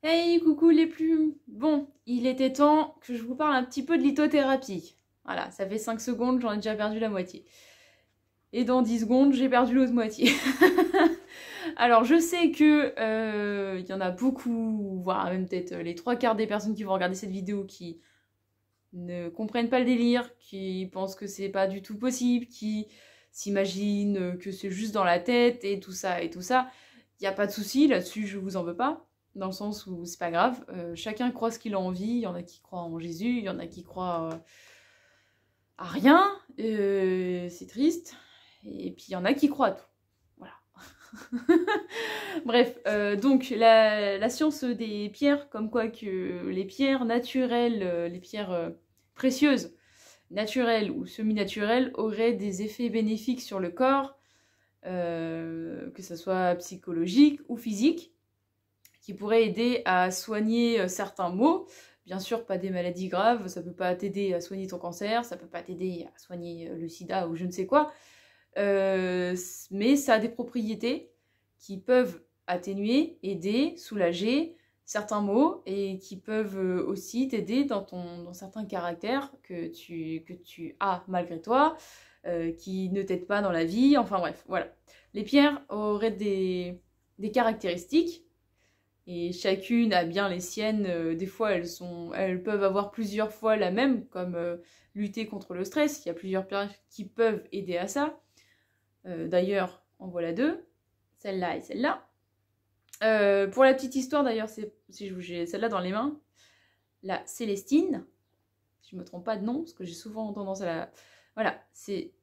Hey, coucou les plumes! Bon, il était temps que je vous parle un petit peu de lithothérapie. Voilà, ça fait 5 secondes, j'en ai déjà perdu la moitié. Et dans 10 secondes, j'ai perdu l'autre moitié. Alors, je sais que il y en a beaucoup, voire même peut-être les 3 quarts des personnes qui vont regarder cette vidéo qui ne comprennent pas le délire, qui pensent que c'est pas du tout possible, qui s'imaginent que c'est juste dans la tête et tout ça et tout ça. Il n'y a pas de souci, là-dessus je vous en veux pas, dans le sens où c'est pas grave, chacun croit ce qu'il a envie, il y en a qui croient en Jésus, il y en a qui croient à rien, c'est triste, et puis il y en a qui croient à tout. Voilà. Bref, donc la science des pierres, comme quoi que les pierres naturelles, les pierres précieuses, naturelles ou semi-naturelles, auraient des effets bénéfiques sur le corps, que ce soit psychologique ou physique, qui pourraient aider à soigner certains maux. Bien sûr, pas des maladies graves, ça peut pas t'aider à soigner ton cancer, ça peut pas t'aider à soigner le sida ou je ne sais quoi, mais ça a des propriétés qui peuvent atténuer, aider, soulager certains maux et qui peuvent aussi t'aider dans certains caractères que tu as malgré toi, qui ne t'aident pas dans la vie, enfin bref, voilà. Les pierres auraient des caractéristiques et chacune a bien les siennes. Des fois, elles peuvent avoir plusieurs fois la même, comme lutter contre le stress. Il y a plusieurs pierres qui peuvent aider à ça. D'ailleurs, en voilà deux, celle-là et celle-là. Pour la petite histoire, d'ailleurs, si j'ai celle-là dans les mains, la Célestine, si je ne me trompe pas de nom, parce que j'ai souvent tendance à la... Voilà, c'est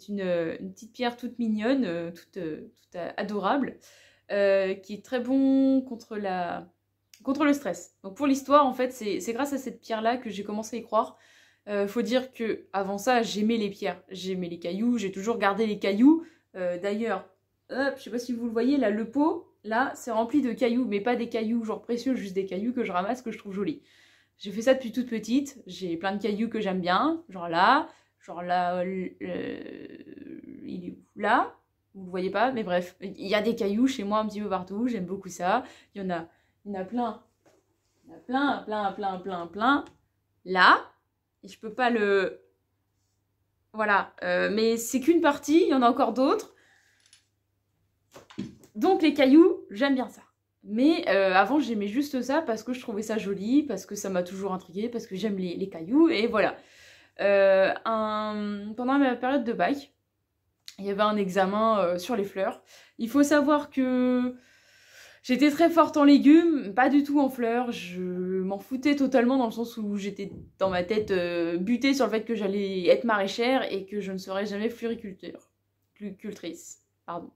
une petite pierre toute mignonne, toute adorable, qui est très bon contre le stress. Donc pour l'histoire, en fait, c'est grâce à cette pierre-là que j'ai commencé à y croire. Faut dire que avant ça, j'aimais les pierres, j'aimais les cailloux, j'ai toujours gardé les cailloux. D'ailleurs, hop, je sais pas si vous le voyez, là, le pot, là, c'est rempli de cailloux, mais pas des cailloux genre précieux, juste des cailloux que je ramasse, que je trouve jolis. J'ai fait ça depuis toute petite, j'ai plein de cailloux que j'aime bien, genre là, il est où? Là, vous le voyez pas, mais bref, il y a des cailloux chez moi un petit peu partout, j'aime beaucoup ça. Il y en a plein, il y en a plein, plein, plein, plein, plein. Là, et je peux pas le... Voilà, mais c'est qu'une partie, il y en a encore d'autres. Donc les cailloux, j'aime bien ça. Mais avant, j'aimais juste ça parce que je trouvais ça joli, parce que ça m'a toujours intriguée, parce que j'aime les cailloux, et voilà. Pendant ma période de bac, il y avait un examen sur les fleurs. Il faut savoir que j'étais très forte en légumes, pas du tout en fleurs. Je m'en foutais totalement dans le sens où j'étais dans ma tête butée sur le fait que j'allais être maraîchère et que je ne serais jamais cultrice. Pardon.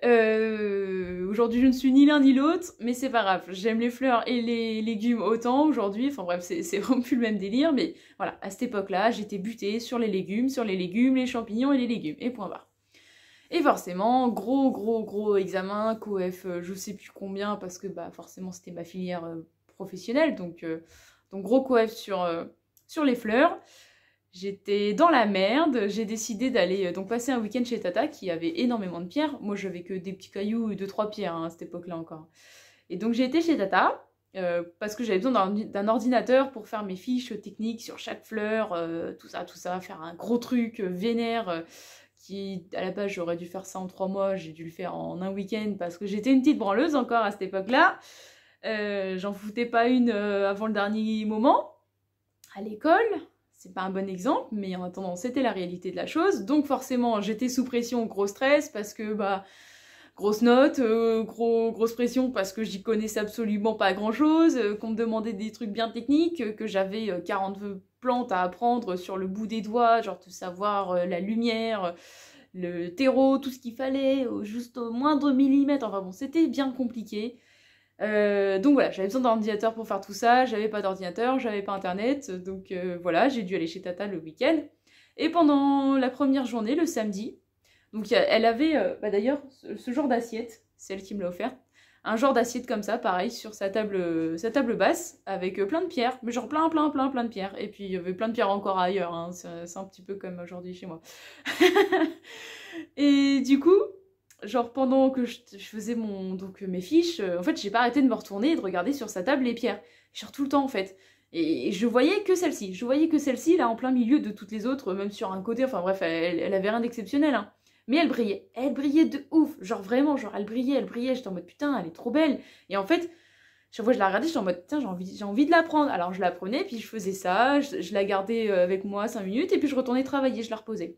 Aujourd'hui, je ne suis ni l'un ni l'autre, mais c'est pas grave. J'aime les fleurs et les légumes autant aujourd'hui. Enfin bref, c'est vraiment plus le même délire. Mais voilà, à cette époque-là, j'étais butée sur les légumes, les champignons et les légumes. Et point barre. Et forcément, gros examen, COEF, je sais plus combien, parce que bah forcément c'était ma filière professionnelle, donc gros COEF sur les fleurs. J'étais dans la merde, j'ai décidé d'aller donc passer un week-end chez Tata qui avait énormément de pierres. Moi j'avais que des petits cailloux et 2-3 pierres hein, à cette époque-là encore. Et donc j'ai été chez Tata parce que j'avais besoin d'un ordinateur pour faire mes fiches techniques sur chaque fleur, tout ça, faire un gros truc vénère qui à la base j'aurais dû faire ça en 3 mois, j'ai dû le faire en un week-end parce que j'étais une petite branleuse encore à cette époque-là. J'en foutais pas une avant le dernier moment à l'école. C'est pas un bon exemple, mais en attendant, c'était la réalité de la chose. Donc forcément, j'étais sous pression, gros stress, parce que, bah, grosse note, grosse pression, parce que j'y connaissais absolument pas grand-chose, qu'on me demandait des trucs bien techniques, que j'avais 40 plantes à apprendre sur le bout des doigts, genre de savoir la lumière, le terreau, tout ce qu'il fallait, juste au moindre millimètre. Enfin bon, c'était bien compliqué. Donc voilà, j'avais besoin d'un ordinateur pour faire tout ça, j'avais pas d'ordinateur, j'avais pas internet, donc voilà, j'ai dû aller chez Tata le week-end. Et pendant la première journée, le samedi, donc elle avait bah, d'ailleurs ce genre d'assiette, celle qui me l'a offert, un genre d'assiette comme ça, pareil, sur sa table basse, avec plein de pierres, mais genre plein de pierres. Et puis il y avait plein de pierres encore ailleurs, hein, c'est un petit peu comme aujourd'hui chez moi. Et du coup, genre pendant que je faisais mes fiches, en fait j'ai pas arrêté de me retourner et de regarder sur sa table les pierres. Genre tout le temps en fait. Et je voyais que celle-ci. Je voyais que celle-ci là en plein milieu de toutes les autres, même sur un côté, enfin bref, elle avait rien d'exceptionnel. Hein. Mais elle brillait. Elle brillait de ouf. Genre vraiment, genre elle brillait. J'étais en mode putain, elle est trop belle. Et en fait, chaque fois que je la regardais, j'étais en mode putain, j'ai envie de la prendre. Alors je la prenais, puis je faisais ça, je la gardais avec moi 5 minutes, et puis je retournais travailler, je la reposais.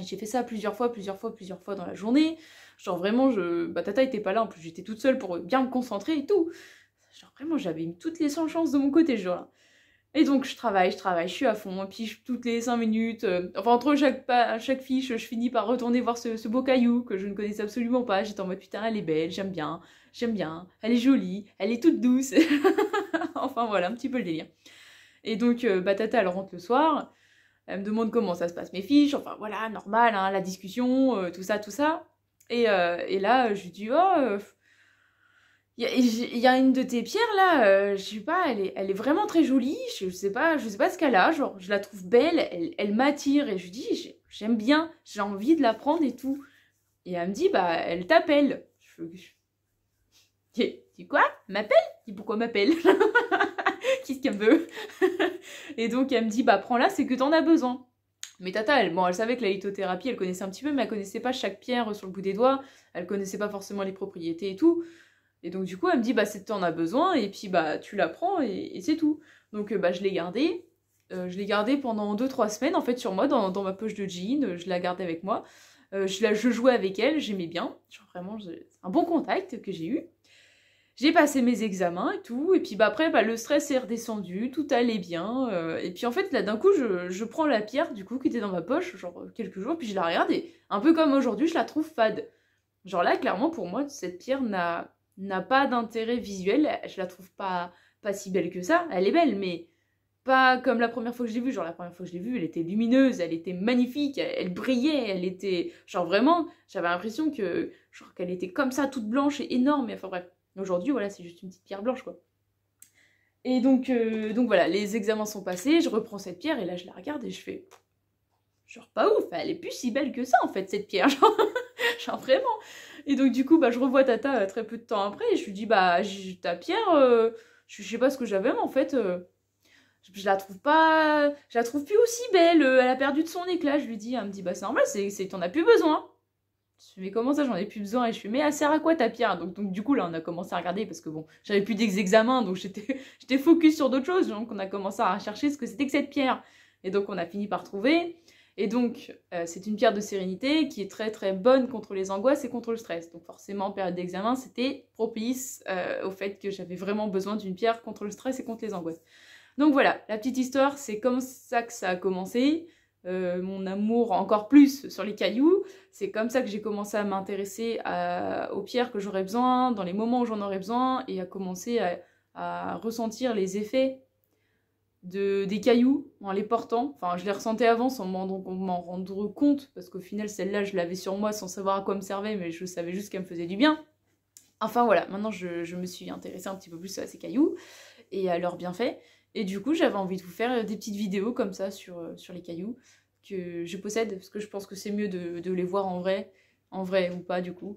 J'ai fait ça plusieurs fois dans la journée. Genre vraiment, Tata était pas là, en plus j'étais toute seule pour bien me concentrer et tout. Genre vraiment, j'avais mis toutes les 100 chances de mon côté ce jour-là. Et donc je travaille, je suis à fond, et puis toutes les 5 minutes, enfin entre chaque fiche, je finis par retourner voir ce beau caillou que je ne connaissais absolument pas. J'étais en mode putain, elle est belle, j'aime bien, elle est jolie, elle est toute douce. Enfin voilà, un petit peu le délire. Et donc Tata elle rentre le soir, elle me demande comment ça se passe mes fiches, enfin voilà, normal, hein, la discussion, tout ça. Et là, je lui dis, oh, il y a une de tes pierres là, je sais pas, elle est vraiment très jolie, je sais pas ce qu'elle a, genre je la trouve belle, elle m'attire, et je lui dis, j'aime bien, j'ai envie de la prendre et tout. Et elle me dit, bah elle t'appelle. Je dis quoi? M'appelle? Je dis pourquoi m'appelle? Qu'est-ce qu'elle veut? Et donc elle me dit, bah prends-la, c'est que t'en as besoin. Mais Tata, elle savait que la lithothérapie, elle connaissait un petit peu, mais elle connaissait pas chaque pierre sur le bout des doigts, elle connaissait pas forcément les propriétés et tout. Et donc du coup, elle me dit, bah c'est que t'en as besoin, et puis bah tu la prends, et c'est tout. Donc bah je l'ai gardée. Je l'ai gardée pendant 2-3 semaines, en fait, sur moi, dans ma poche de jean, je la gardais avec moi. Je jouais avec elle, j'aimais bien. Genre vraiment, c'est un bon contact que j'ai eu. J'ai passé mes examens et tout, et puis bah après bah, le stress est redescendu, tout allait bien, et puis en fait là d'un coup je prends la pierre du coup qui était dans ma poche, genre quelques jours, puis je la regarde et un peu comme aujourd'hui je la trouve fade. Genre là clairement pour moi cette pierre n'a pas d'intérêt visuel, je la trouve pas si belle que ça, elle est belle mais pas comme la première fois que je l'ai vue, genre la première fois que je l'ai vue elle était lumineuse, elle était magnifique, elle brillait, elle était genre vraiment, j'avais l'impression que genre qu'elle était comme ça toute blanche et énorme, et enfin bref. Aujourd'hui, voilà, c'est juste une petite pierre blanche, quoi. Et donc voilà, les examens sont passés, je reprends cette pierre, et là, je la regarde, et je fais... Genre, pas ouf, elle est plus si belle que ça, en fait, cette pierre, genre vraiment. Et donc, du coup, bah, je revois Tata très peu de temps après, et je lui dis, bah, ta pierre, je sais pas ce que j'avais, mais en fait... je la trouve plus aussi belle, elle a perdu de son éclat, je lui dis, elle me dit, bah, c'est normal, t'en as plus besoin. Je fais mais comment ça j'en ai plus besoin, et je fais mais elle sert à quoi ta pierre, donc du coup là on a commencé à regarder parce que bon j'avais plus d'examen donc j'étais focus sur d'autres choses, donc on a commencé à chercher ce que c'était que cette pierre, et donc on a fini par trouver. Et donc c'est une pierre de sérénité qui est très très bonne contre les angoisses et contre le stress, donc forcément en période d'examen c'était propice au fait que j'avais vraiment besoin d'une pierre contre le stress et contre les angoisses. Donc voilà, la petite histoire, c'est comme ça que ça a commencé. Mon amour encore plus sur les cailloux, c'est comme ça que j'ai commencé à m'intéresser aux pierres que j'aurais besoin, dans les moments où j'en aurais besoin, et à commencer à ressentir les effets des cailloux en les portant. Enfin, je les ressentais avant sans m'en rendre compte, parce qu'au final, celle-là, je l'avais sur moi sans savoir à quoi me servait, mais je savais juste qu'elle me faisait du bien. Enfin voilà, maintenant je me suis intéressée un petit peu plus à ces cailloux et à leurs bienfaits. Et du coup, j'avais envie de vous faire des petites vidéos comme ça sur les cailloux que je possède, parce que je pense que c'est mieux de les voir en vrai ou pas du coup.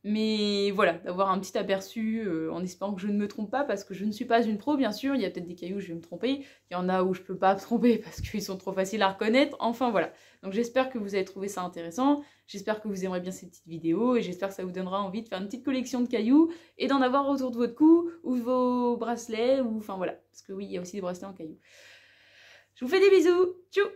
Mais voilà, d'avoir un petit aperçu en espérant que je ne me trompe pas, parce que je ne suis pas une pro bien sûr, il y a peut-être des cailloux où je vais me tromper, il y en a où je peux pas me tromper parce qu'ils sont trop faciles à reconnaître, enfin voilà. Donc j'espère que vous avez trouvé ça intéressant, j'espère que vous aimerez bien ces petites vidéos, et j'espère que ça vous donnera envie de faire une petite collection de cailloux, et d'en avoir autour de votre cou, ou vos bracelets, ou enfin voilà, parce que oui, il y a aussi des bracelets en cailloux. Je vous fais des bisous, tchou!